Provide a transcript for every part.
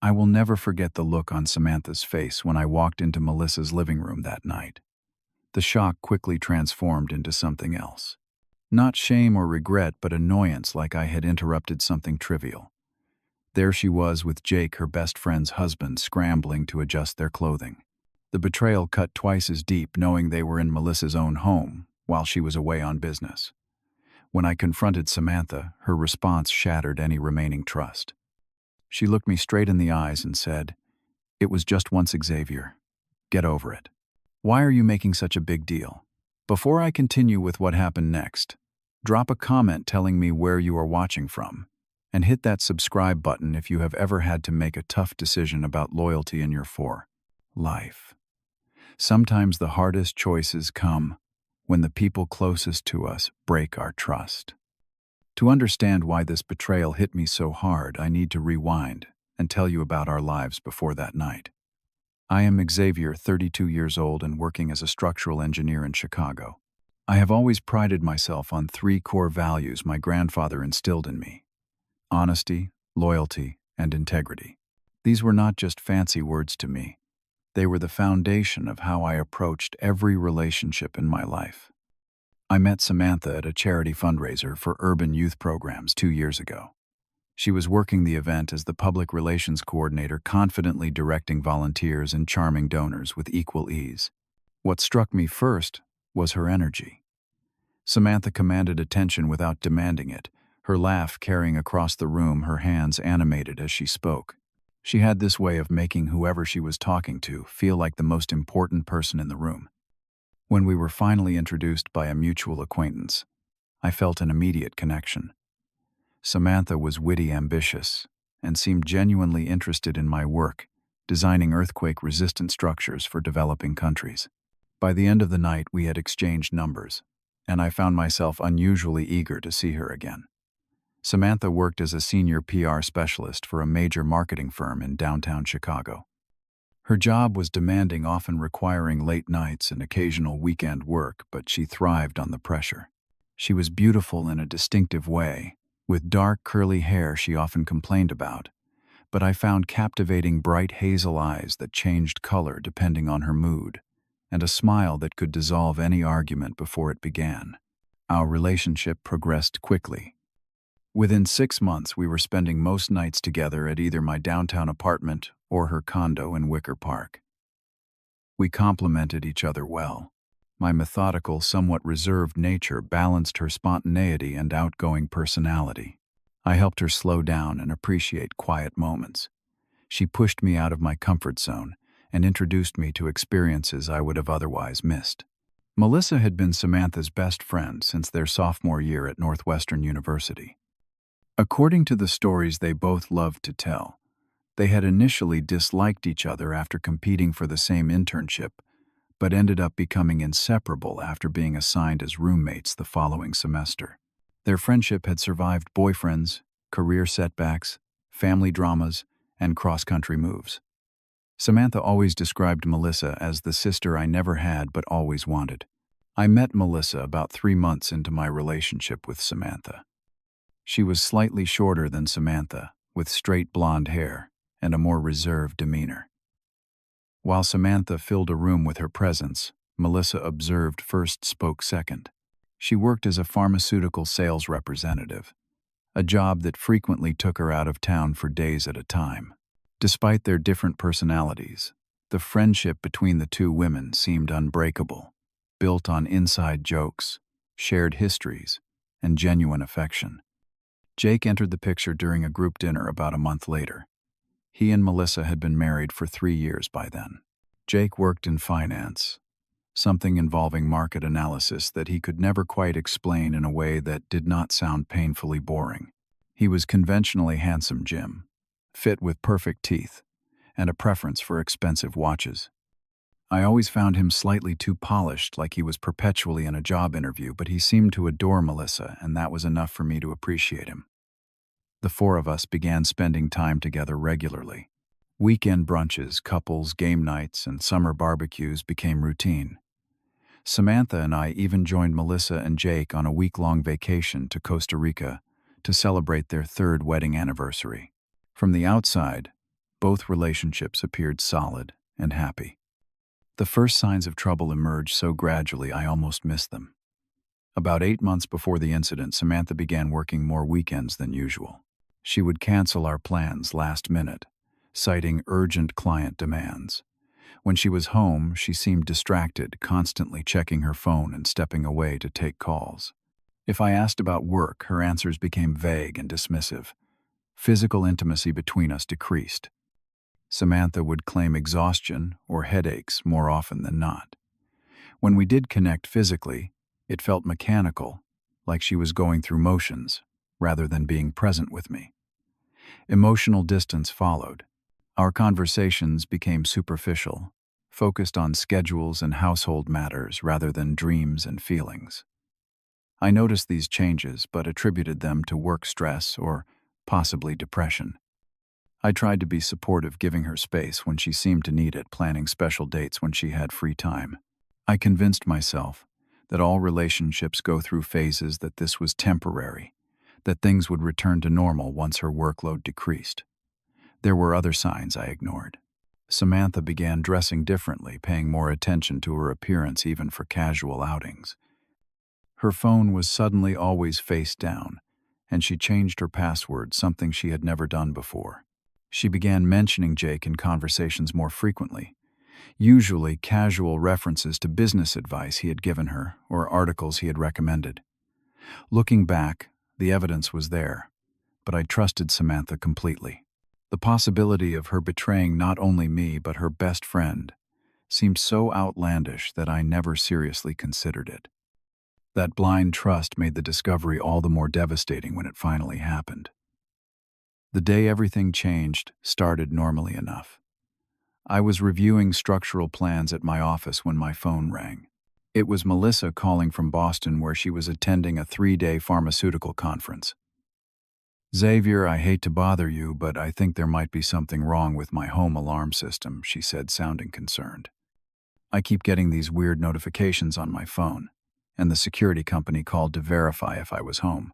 I will never forget the look on Samantha's face when I walked into Melissa's living room that night. The shock quickly transformed into something else. Not shame or regret, but annoyance, like I had interrupted something trivial. There she was with Jake, her best friend's husband, scrambling to adjust their clothing. The betrayal cut twice as deep, knowing they were in Melissa's own home while she was away on business. When I confronted Samantha, her response shattered any remaining trust. She looked me straight in the eyes and said, "It was just once, Xavier. Get over it. Why are you making such a big deal?" Before I continue with what happened next, drop a comment telling me where you are watching from, and hit that subscribe button if you have ever had to make a tough decision about loyalty in your life. Sometimes the hardest choices come when the people closest to us break our trust. To understand why this betrayal hit me so hard, I need to rewind and tell you about our lives before that night. I am Xavier, 32 years old and working as a structural engineer in Chicago. I have always prided myself on 3 core values my grandfather instilled in me: honesty, loyalty, and integrity. These were not just fancy words to me. They were the foundation of how I approached every relationship in my life. I met Samantha at a charity fundraiser for urban youth programs 2 years ago. She was working the event as the public relations coordinator, confidently directing volunteers and charming donors with equal ease. What struck me first was her energy. Samantha commanded attention without demanding it, her laugh carrying across the room, her hands animated as she spoke. She had this way of making whoever she was talking to feel like the most important person in the room. When we were finally introduced by a mutual acquaintance, I felt an immediate connection. Samantha was witty, ambitious, and seemed genuinely interested in my work, designing earthquake-resistant structures for developing countries. By the end of the night, we had exchanged numbers, and I found myself unusually eager to see her again. Samantha worked as a senior PR specialist for a major marketing firm in downtown Chicago. Her job was demanding, often requiring late nights and occasional weekend work, but she thrived on the pressure. She was beautiful in a distinctive way, with dark, curly hair she often complained about, but I found captivating bright hazel eyes that changed color depending on her mood, and a smile that could dissolve any argument before it began. Our relationship progressed quickly. Within 6 months, we were spending most nights together at either my downtown apartment or her condo in Wicker Park. We complemented each other well. My methodical, somewhat reserved nature balanced her spontaneity and outgoing personality. I helped her slow down and appreciate quiet moments. She pushed me out of my comfort zone and introduced me to experiences I would have otherwise missed. Melissa had been Samantha's best friend since their sophomore year at Northwestern University. According to the stories they both loved to tell, they had initially disliked each other after competing for the same internship, but ended up becoming inseparable after being assigned as roommates the following semester. Their friendship had survived boyfriends, career setbacks, family dramas, and cross-country moves. Samantha always described Melissa as the sister I never had but always wanted. I met Melissa about 3 months into my relationship with Samantha. She was slightly shorter than Samantha, with straight blonde hair and a more reserved demeanor. While Samantha filled a room with her presence, Melissa observed first, spoke second. She worked as a pharmaceutical sales representative, a job that frequently took her out of town for days at a time. Despite their different personalities, the friendship between the two women seemed unbreakable, built on inside jokes, shared histories, and genuine affection. Jake entered the picture during a group dinner about a month later. He and Melissa had been married for 3 years by then. Jake worked in finance, something involving market analysis that he could never quite explain in a way that did not sound painfully boring. He was conventionally handsome Jim, fit with perfect teeth, and a preference for expensive watches. I always found him slightly too polished, like he was perpetually in a job interview, but he seemed to adore Melissa, and that was enough for me to appreciate him. The 4 of us began spending time together regularly. Weekend brunches, couples, game nights, and summer barbecues became routine. Samantha and I even joined Melissa and Jake on a week-long vacation to Costa Rica to celebrate their 3rd wedding anniversary. From the outside, Both relationships appeared solid and happy. The first signs of trouble emerged so gradually I almost missed them. About 8 months before the incident, Samantha began working more weekends than usual. She would cancel our plans last minute, citing urgent client demands. When she was home, she seemed distracted, constantly checking her phone and stepping away to take calls. If I asked about work, her answers became vague and dismissive. Physical intimacy between us decreased. Samantha would claim exhaustion or headaches more often than not. When we did connect physically, it felt mechanical, like she was going through motions, rather than being present with me. Emotional distance followed. Our conversations became superficial, focused on schedules and household matters rather than dreams and feelings. I noticed these changes but attributed them to work stress or possibly depression. I tried to be supportive, giving her space when she seemed to need it, planning special dates when she had free time. I convinced myself that all relationships go through phases, that this was temporary, that things would return to normal once her workload decreased. There were other signs I ignored. Samantha began dressing differently, paying more attention to her appearance even for casual outings. Her phone was suddenly always face down, and she changed her password, something she had never done before. She began mentioning Jake in conversations more frequently, usually casual references to business advice he had given her or articles he had recommended. Looking back, the evidence was there, but I trusted Samantha completely. The possibility of her betraying not only me but her best friend seemed so outlandish that I never seriously considered it. That blind trust made the discovery all the more devastating when it finally happened. The day everything changed started normally enough. I was reviewing structural plans at my office when my phone rang. It was Melissa calling from Boston, where she was attending a 3-day pharmaceutical conference. "Xavier, I hate to bother you, but I think there might be something wrong with my home alarm system," she said, sounding concerned. "I keep getting these weird notifications on my phone, and the security company called to verify if I was home,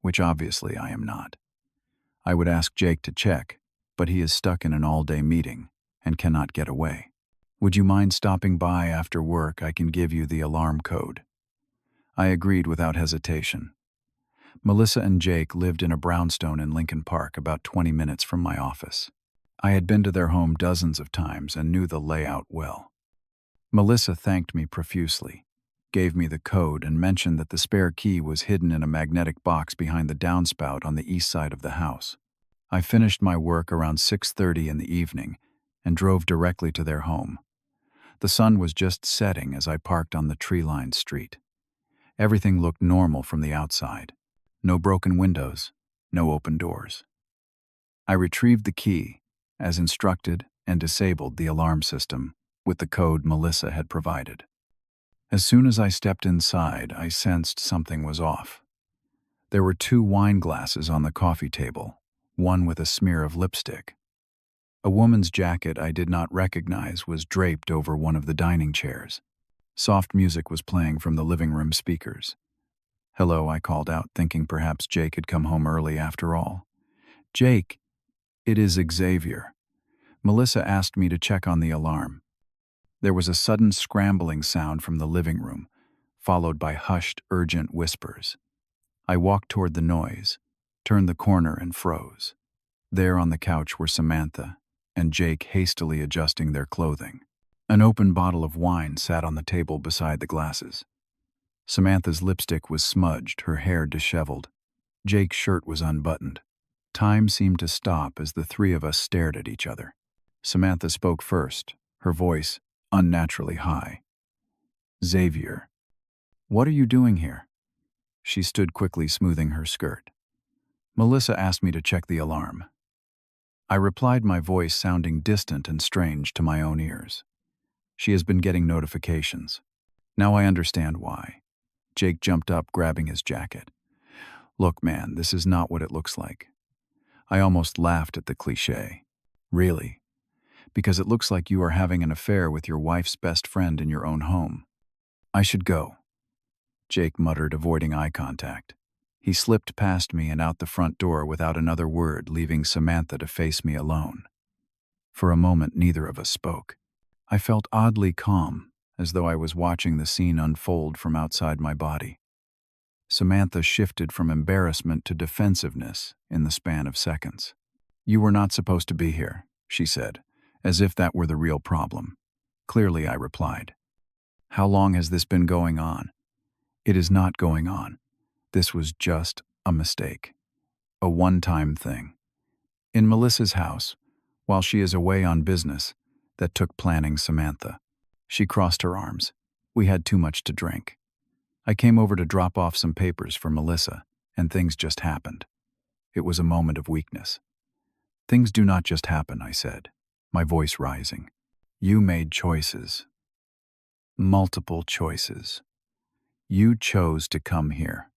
which obviously I am not. I would ask Jake to check, but he is stuck in an all-day meeting and cannot get away. Would you mind stopping by after work? I can give you the alarm code." I agreed without hesitation. Melissa and Jake lived in a brownstone in Lincoln Park, about 20 minutes from my office. I had been to their home dozens of times and knew the layout well. Melissa thanked me profusely, gave me the code, and mentioned that the spare key was hidden in a magnetic box behind the downspout on the east side of the house. I finished my work around 6:30 in the evening and drove directly to their home. The sun was just setting as I parked on the tree-lined street. Everything looked normal from the outside. No broken windows, no open doors. I retrieved the key, as instructed, and disabled the alarm system with the code Melissa had provided. As soon as I stepped inside, I sensed something was off. There were 2 wine glasses on the coffee table, one with a smear of lipstick. A woman's jacket I did not recognize was draped over one of the dining chairs. Soft music was playing from the living room speakers. "Hello," I called out, thinking perhaps Jake had come home early after all. "Jake, it is Xavier." Melissa asked me to check on the alarm. There was a sudden scrambling sound from the living room, followed by hushed, urgent whispers. I walked toward the noise, turned the corner, and froze. There on the couch were Samantha and Jake, hastily adjusting their clothing. An open bottle of wine sat on the table beside the glasses. Samantha's lipstick was smudged, her hair disheveled. Jake's shirt was unbuttoned. Time seemed to stop as the 3 of us stared at each other. Samantha spoke first, her voice unnaturally high. "Xavier, what are you doing here?" She stood quickly, smoothing her skirt. "Melissa asked me to check the alarm." I replied, my voice sounding distant and strange to my own ears. "She has been getting notifications. Now I understand why." Jake jumped up, grabbing his jacket. "Look, man, this is not what it looks like." I almost laughed at the cliché. "Really? Because it looks like you are having an affair with your wife's best friend in your own home." "I should go," Jake muttered, avoiding eye contact. He slipped past me and out the front door without another word, leaving Samantha to face me alone. For a moment, neither of us spoke. I felt oddly calm, as though I was watching the scene unfold from outside my body. Samantha shifted from embarrassment to defensiveness in the span of seconds. "You were not supposed to be here," she said, as if that were the real problem. Clearly, I replied. "How long has this been going on?" "It is not going on. This was just a mistake. A one-time thing. In Melissa's house, while she is away on business, that took planning, Samantha." She crossed her arms. "We had too much to drink. I came over to drop off some papers for Melissa, and things just happened." It was a moment of weakness. "Things do not just happen," I said, my voice rising. "You made choices. Multiple choices. You chose to come here.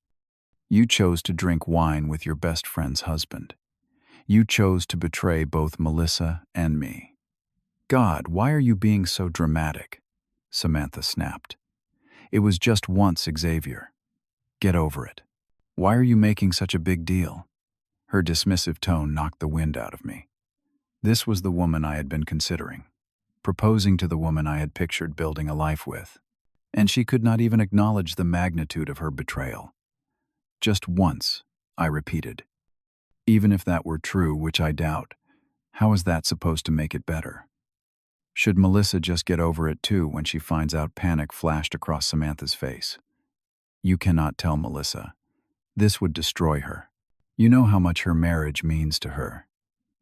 You chose to drink wine with your best friend's husband. You chose to betray both Melissa and me." "God, why are you being so dramatic?" Samantha snapped. "It was just once, Xavier. Get over it. Why are you making such a big deal?" Her dismissive tone knocked the wind out of me. This was the woman I had been considering, proposing to the woman I had pictured building a life with. And she could not even acknowledge the magnitude of her betrayal. "Just once," I repeated. Even if that were true, which I doubt, how is that supposed to make it better? Should Melissa just get over it too when she finds out? Panic flashed across Samantha's face. "You cannot tell Melissa. This would destroy her. You know how much her marriage means to her.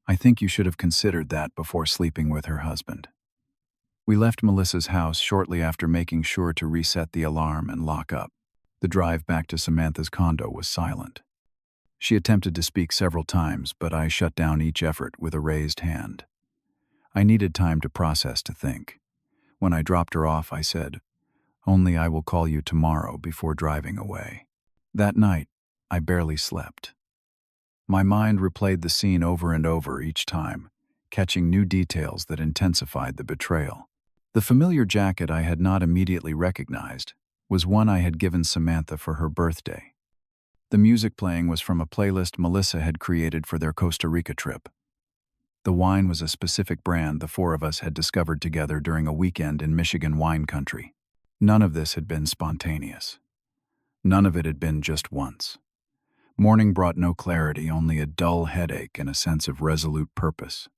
I think you should have considered that before sleeping with her husband." We left Melissa's house shortly after making sure to reset the alarm and lock up. The drive back to Samantha's condo was silent. She attempted to speak several times, but I shut down each effort with a raised hand. I needed time to process, to think. When I dropped her off, I said, "Only I will call you tomorrow," before driving away. That night, I barely slept. My mind replayed the scene over and over each time, catching new details that intensified the betrayal. The familiar jacket I had not immediately recognized was one I had given Samantha for her birthday. The music playing was from a playlist Melissa had created for their Costa Rica trip. The wine was a specific brand the four of us had discovered together during a weekend in Michigan wine country. None of this had been spontaneous. None of it had been just once. Morning brought no clarity, only a dull headache and a sense of resolute purpose.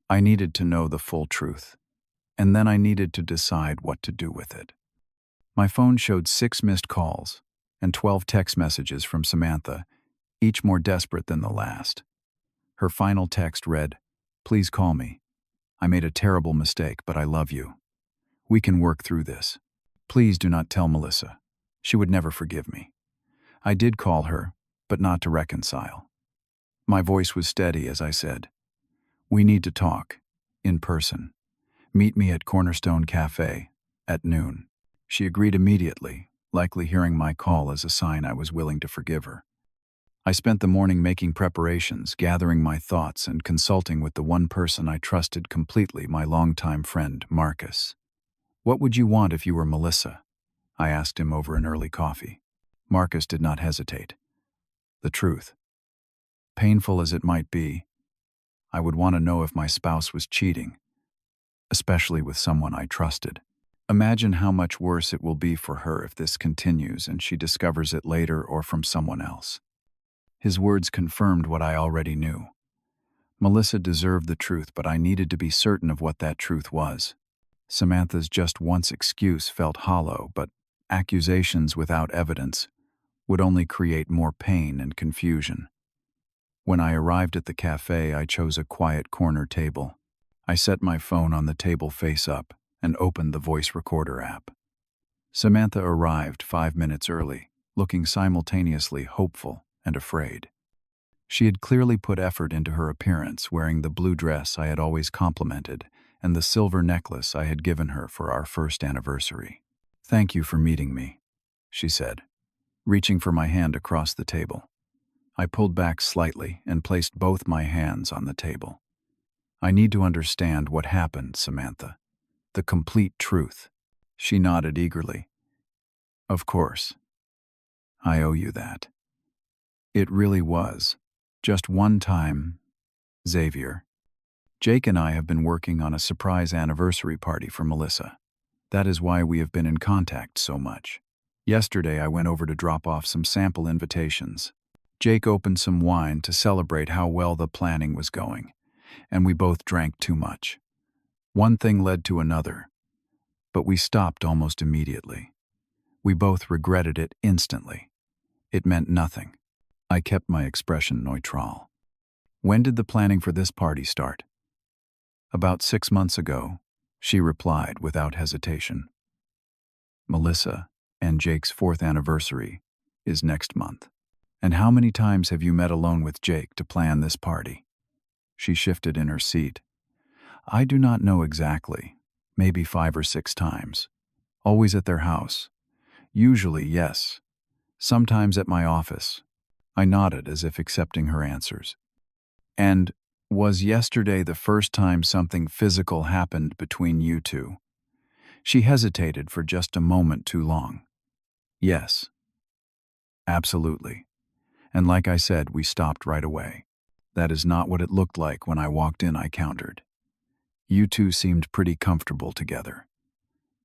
I needed to know the full truth, and then I needed to decide what to do with it. My phone showed 6 missed calls and 12 text messages from Samantha, each more desperate than the last. Her final text read, "Please call me. I made a terrible mistake, but I love you. We can work through this. Please do not tell Melissa. She would never forgive me." I did call her, but not to reconcile. My voice was steady as I said, "We need to talk, in person. Meet me at Cornerstone Cafe, at noon." She agreed immediately, likely hearing my call as a sign I was willing to forgive her. I spent the morning making preparations, gathering my thoughts, and consulting with the one person I trusted completely, my longtime friend, Marcus. "What would you want if you were Melissa?" I asked him over an early coffee. Marcus did not hesitate. "The truth. Painful as it might be, I would want to know if my spouse was cheating, especially with someone I trusted. Imagine how much worse it will be for her if this continues and she discovers it later or from someone else." His words confirmed what I already knew. Melissa deserved the truth, but I needed to be certain of what that truth was. Samantha's just once excuse felt hollow, but accusations without evidence would only create more pain and confusion. When I arrived at the cafe, I chose a quiet corner table. I set my phone on the table face up and opened the voice recorder app. Samantha arrived 5 minutes early, looking simultaneously hopeful and afraid. She had clearly put effort into her appearance, wearing the blue dress I had always complimented and the silver necklace I had given her for our first anniversary. "Thank you for meeting me," she said, reaching for my hand across the table. I pulled back slightly and placed both my hands on the table. "I need to understand what happened, Samantha. The complete truth." She nodded eagerly. "Of course. I owe you that. It really was just one time, Xavier. Jake and I have been working on a surprise anniversary party for Melissa. That is why we have been in contact so much. Yesterday, I went over to drop off some sample invitations. Jake opened some wine to celebrate how well the planning was going, and we both drank too much. One thing led to another, but we stopped almost immediately. We both regretted it instantly. It meant nothing. I kept my expression neutral. When did the planning for this party start? About 6 months ago, she replied without hesitation. Melissa and Jake's 4th anniversary is next month. And how many times have you met alone with Jake to plan this party? She shifted in her seat. I do not know exactly, maybe 5 or 6 times. Always at their house. Usually, yes. Sometimes at my office. I nodded as if accepting her answers. And was yesterday the first time something physical happened between you two? She hesitated for just a moment too long. Yes. Absolutely. And like I said, we stopped right away. That is not what it looked like when I walked in, I countered. You two seemed pretty comfortable together.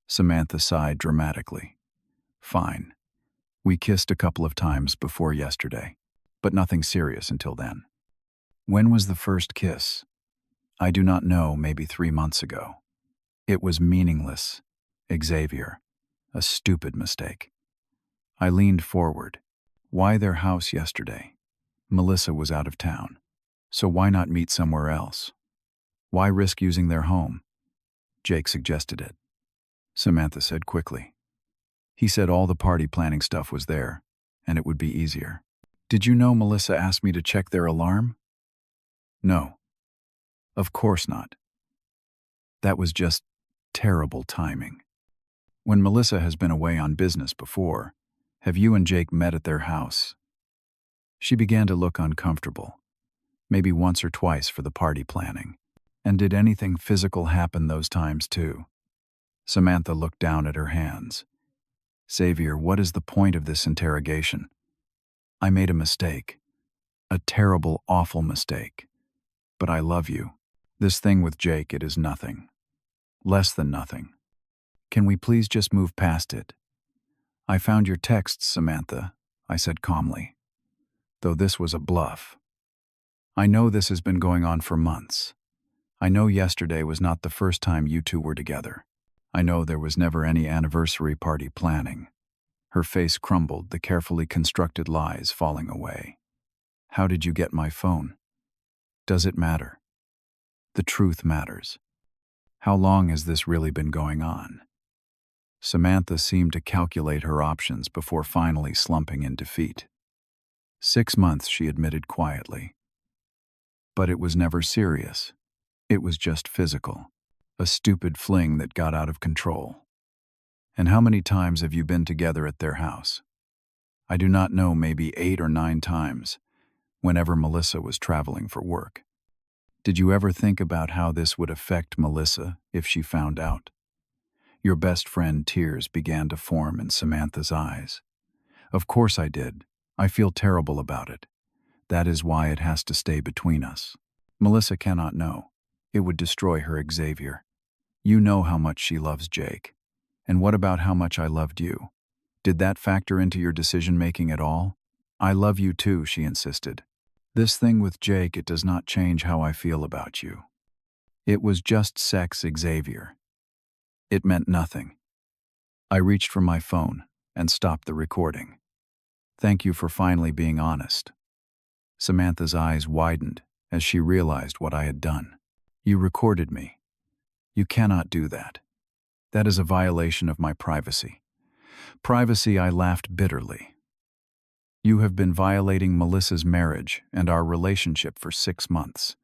Samantha sighed dramatically. Fine. We kissed a couple of times before yesterday, but nothing serious until then. When was the first kiss? I do not know, maybe 3 months ago. It was meaningless. Xavier. A stupid mistake. I leaned forward. Why their house yesterday? Melissa was out of town. So why not meet somewhere else? Why risk using their home? Jake suggested it. Samantha said quickly. He said all the party planning stuff was there, and it would be easier. Did you know Melissa asked me to check their alarm? No. Of course not. That was just terrible timing. When Melissa has been away on business before, have you and Jake met at their house? She began to look uncomfortable, maybe once or twice for the party planning. And did anything physical happen those times too? Samantha looked down at her hands. Xavier, what is the point of this interrogation? I made a mistake. A terrible, awful mistake. But I love you. This thing with Jake, it is nothing. Less than nothing. Can we please just move past it? I found your texts, Samantha, I said calmly. Though this was a bluff. I know this has been going on for months. I know yesterday was not the first time you two were together. I know there was never any anniversary party planning. Her face crumbled, the carefully constructed lies falling away. How did you get my phone? Does it matter? The truth matters. How long has this really been going on? Samantha seemed to calculate her options before finally slumping in defeat. 6 months, she admitted quietly. But it was never serious. It was just physical. A stupid fling that got out of control. And how many times have you been together at their house? I do not know, maybe 8 or 9 times, whenever Melissa was traveling for work. Did you ever think about how this would affect Melissa if she found out? Your best friend, tears began to form in Samantha's eyes. Of course I did. I feel terrible about it. That is why it has to stay between us. Melissa cannot know. It would destroy her, Xavier. You know how much she loves Jake. And what about how much I loved you? Did that factor into your decision-making at all? I love you too, she insisted. This thing with Jake, it does not change how I feel about you. It was just sex, Xavier. It meant nothing. I reached for my phone and stopped the recording. Thank you for finally being honest. Samantha's eyes widened as she realized what I had done. You recorded me. You cannot do that. That is a violation of my privacy. Privacy, I laughed bitterly. You have been violating Melissa's marriage and our relationship for 6 months.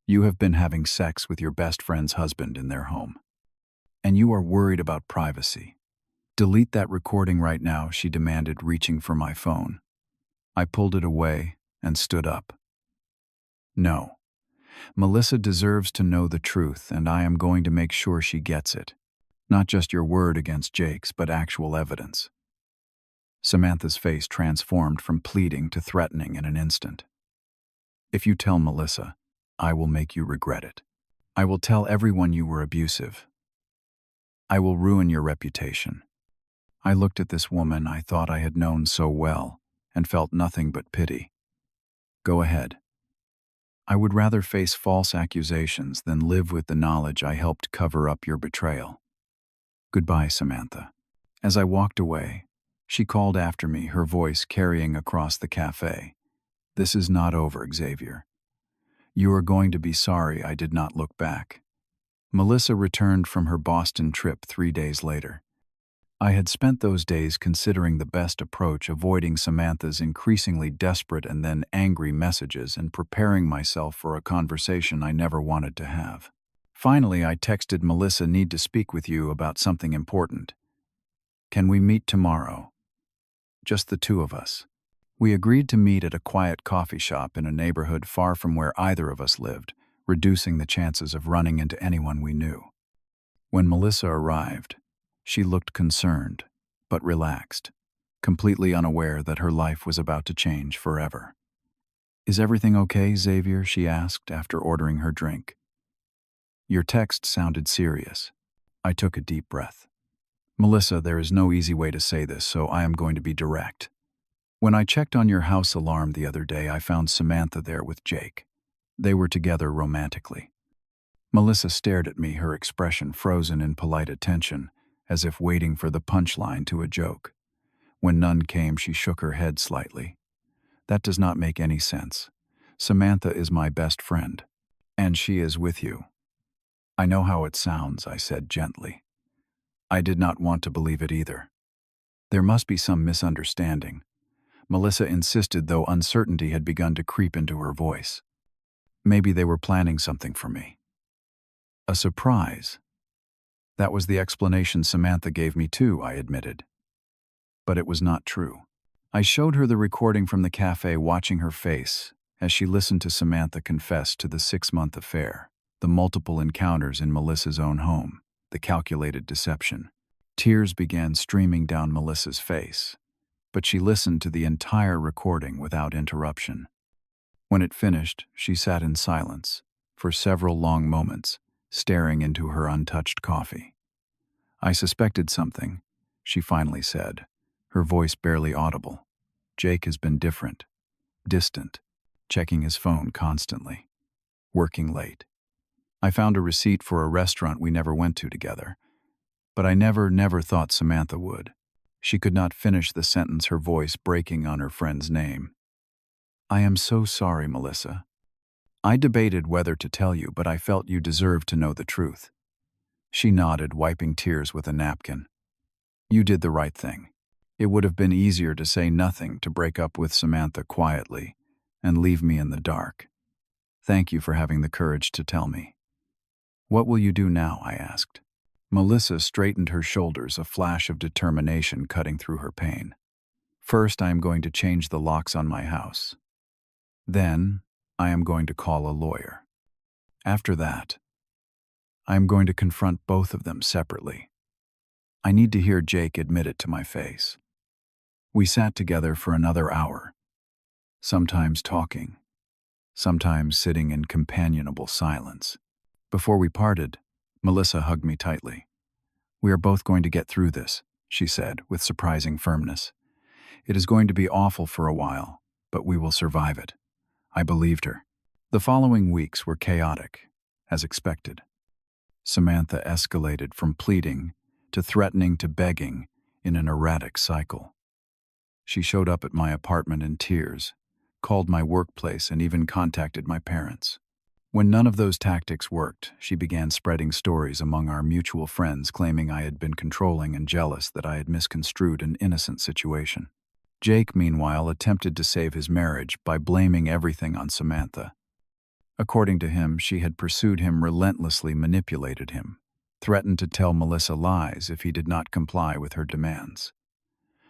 You have been having sex with your best friend's husband in their home. And you are worried about privacy. Delete that recording right now, she demanded, reaching for my phone. I pulled it away and stood up. No. Melissa deserves to know the truth, and I am going to make sure she gets it. Not just your word against Jake's, but actual evidence. Samantha's face transformed from pleading to threatening in an instant. If you tell Melissa, I will make you regret it. I will tell everyone you were abusive. I will ruin your reputation. I looked at this woman I thought I had known so well and felt nothing but pity. Go ahead. I would rather face false accusations than live with the knowledge I helped cover up your betrayal. Goodbye, Samantha. As I walked away, she called after me, her voice carrying across the cafe. This is not over, Xavier. You are going to be sorry I did not look back. Melissa returned from her Boston trip 3 days later. I had spent those days considering the best approach, avoiding Samantha's increasingly desperate and then angry messages and preparing myself for a conversation I never wanted to have. Finally, I texted Melissa, need to speak with you about something important. Can we meet tomorrow? Just the two of us. We agreed to meet at a quiet coffee shop in a neighborhood far from where either of us lived, reducing the chances of running into anyone we knew. When Melissa arrived, she looked concerned, but relaxed, completely unaware that her life was about to change forever. Is everything okay, Xavier? She asked after ordering her drink. Your text sounded serious. I took a deep breath. Melissa, there is no easy way to say this, so I am going to be direct. When I checked on your house alarm the other day, I found Samantha there with Jake. They were together romantically. Melissa stared at me, her expression frozen in polite attention, as if waiting for the punchline to a joke. When none came, she shook her head slightly. That does not make any sense. Samantha is my best friend, and she is with you. I know how it sounds, I said gently. I did not want to believe it either. There must be some misunderstanding. Melissa insisted, though uncertainty had begun to creep into her voice. Maybe they were planning something for me. A surprise. That was the explanation Samantha gave me too, I admitted. But it was not true. I showed her the recording from the cafe, watching her face as she listened to Samantha confess to the 6-month affair, the multiple encounters in Melissa's own home, the calculated deception. Tears began streaming down Melissa's face, but she listened to the entire recording without interruption. When it finished, she sat in silence for several long moments, staring into her untouched coffee. I suspected something, she finally said, her voice barely audible. Jake has been different, distant, checking his phone constantly, working late. I found a receipt for a restaurant we never went to together, but I never thought Samantha would. She could not finish the sentence, her voice breaking on her friend's name. I am so sorry, Melissa. I debated whether to tell you, but I felt you deserved to know the truth. She nodded, wiping tears with a napkin. You did the right thing. It would have been easier to say nothing, to break up with Samantha quietly and leave me in the dark. Thank you for having the courage to tell me. What will you do now? I asked. Melissa straightened her shoulders, a flash of determination cutting through her pain. First, I am going to change the locks on my house. Then, I am going to call a lawyer. After that, I am going to confront both of them separately. I need to hear Jake admit it to my face. We sat together for another hour, sometimes talking, sometimes sitting in companionable silence. Before we parted, Melissa hugged me tightly. We are both going to get through this, she said with surprising firmness. It is going to be awful for a while, but we will survive it. I believed her. The following weeks were chaotic, as expected. Samantha escalated from pleading to threatening to begging in an erratic cycle. She showed up at my apartment in tears, called my workplace, and even contacted my parents. When none of those tactics worked, she began spreading stories among our mutual friends, claiming I had been controlling and jealous, that I had misconstrued an innocent situation. Jake, meanwhile, attempted to save his marriage by blaming everything on Samantha. According to him, she had pursued him relentlessly, manipulated him, threatened to tell Melissa lies if he did not comply with her demands.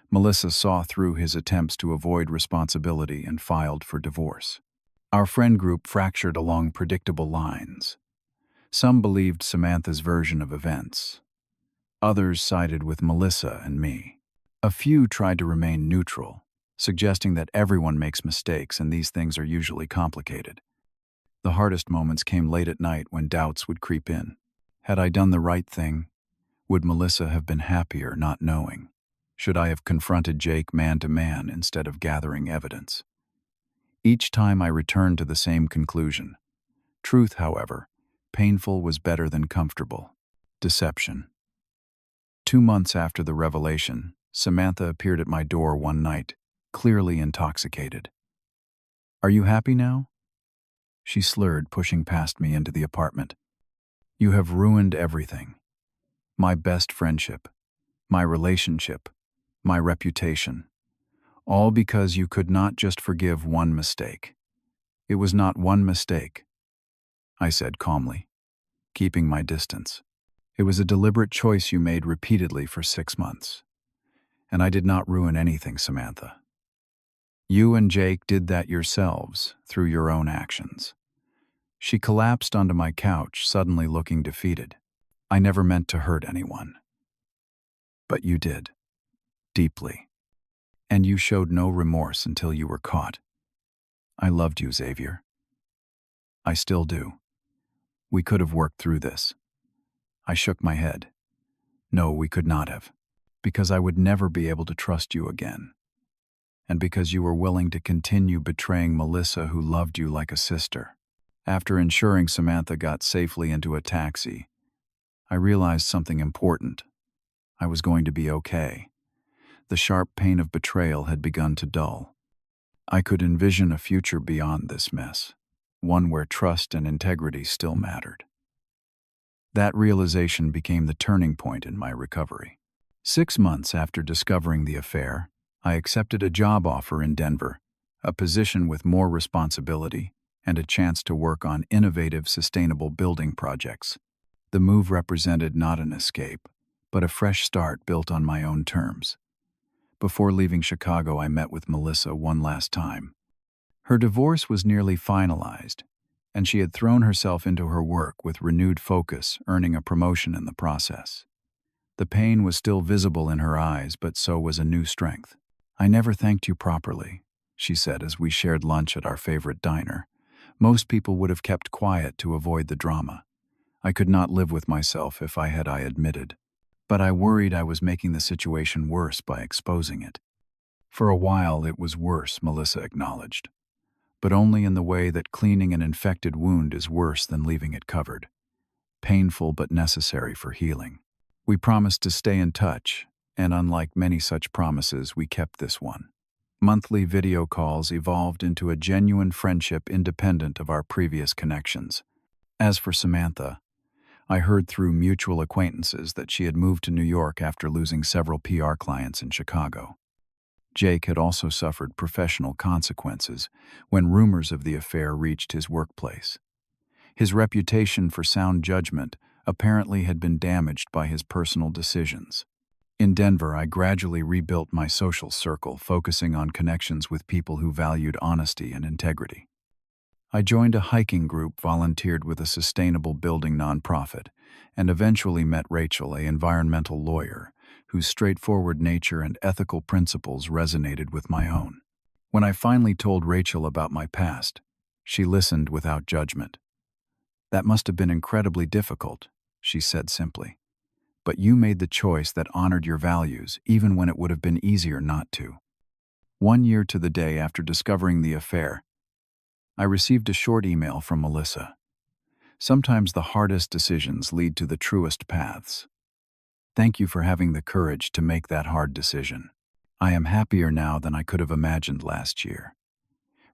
Melissa saw through his attempts to avoid responsibility and filed for divorce. Our friend group fractured along predictable lines. Some believed Samantha's version of events. Others sided with Melissa and me. A few tried to remain neutral, suggesting that everyone makes mistakes and these things are usually complicated. The hardest moments came late at night when doubts would creep in. Had I done the right thing? Would Melissa have been happier not knowing? Should I have confronted Jake man to man instead of gathering evidence? Each time I returned to the same conclusion. Truth, however, painful was better than comfortable. Deception. 2 months after the revelation, Samantha appeared at my door one night, clearly intoxicated. "Are you happy now?" She slurred, pushing past me into the apartment. "You have ruined everything. My best friendship, my relationship, my reputation. All because you could not just forgive one mistake." "It was not one mistake," I said calmly, keeping my distance. "It was a deliberate choice you made repeatedly for 6 months. And I did not ruin anything, Samantha. You and Jake did that yourselves through your own actions." She collapsed onto my couch, suddenly looking defeated. "I never meant to hurt anyone. But you did. Deeply. And you showed no remorse until you were caught. I loved you, Xavier. I still do. We could have worked through this." I shook my head. "No, we could not have. Because I would never be able to trust you again. And because you were willing to continue betraying Melissa, who loved you like a sister." After ensuring Samantha got safely into a taxi, I realized something important. I was going to be okay. The sharp pain of betrayal had begun to dull. I could envision a future beyond this mess, one where trust and integrity still mattered. That realization became the turning point in my recovery. 6 months after discovering the affair, I accepted a job offer in Denver, a position with more responsibility and a chance to work on innovative, sustainable building projects. The move represented not an escape, but a fresh start built on my own terms. Before leaving Chicago, I met with Melissa one last time. Her divorce was nearly finalized, and she had thrown herself into her work with renewed focus, earning a promotion in the process. The pain was still visible in her eyes, but so was a new strength. "I never thanked you properly," she said as we shared lunch at our favorite diner. "Most people would have kept quiet to avoid the drama. I could not live with myself if I admitted. But I worried I was making the situation worse by exposing it." "For a while it was worse," Melissa acknowledged. "But only in the way that cleaning an infected wound is worse than leaving it covered. Painful but necessary for healing. We promised to stay in touch, and unlike many such promises, we kept this one." Monthly video calls evolved into a genuine friendship independent of our previous connections. As for Samantha, I heard through mutual acquaintances that she had moved to New York after losing several PR clients in Chicago. Jake had also suffered professional consequences when rumors of the affair reached his workplace. His reputation for sound judgment apparently had been damaged by his personal decisions. In Denver, I gradually rebuilt my social circle, focusing on connections with people who valued honesty and integrity. I joined a hiking group, volunteered with a sustainable building nonprofit, and eventually met Rachel, an environmental lawyer, whose straightforward nature and ethical principles resonated with my own. When I finally told Rachel about my past, she listened without judgment. "That must have been incredibly difficult," she said simply. "But you made the choice that honored your values, even when it would have been easier not to." 1 year to the day after discovering the affair, I received a short email from Melissa. "Sometimes the hardest decisions lead to the truest paths. Thank you for having the courage to make that hard decision. I am happier now than I could have imagined last year."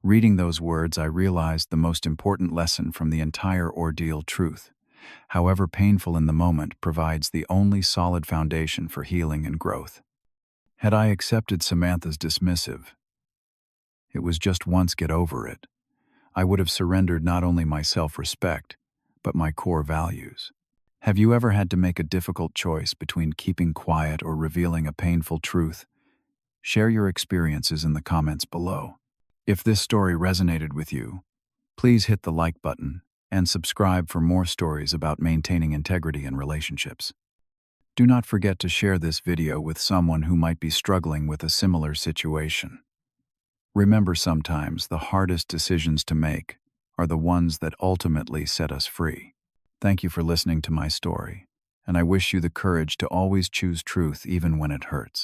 Reading those words, I realized the most important lesson from the entire ordeal: truth, however painful in the moment, provides the only solid foundation for healing and growth. Had I accepted Samantha's dismissive, "It was just once, get over it," I would have surrendered not only my self-respect, but my core values. Have you ever had to make a difficult choice between keeping quiet or revealing a painful truth? Share your experiences in the comments below. If this story resonated with you, please hit the like button and subscribe for more stories about maintaining integrity in relationships. Do not forget to share this video with someone who might be struggling with a similar situation. Remember, sometimes the hardest decisions to make are the ones that ultimately set us free. Thank you for listening to my story, and I wish you the courage to always choose truth even when it hurts.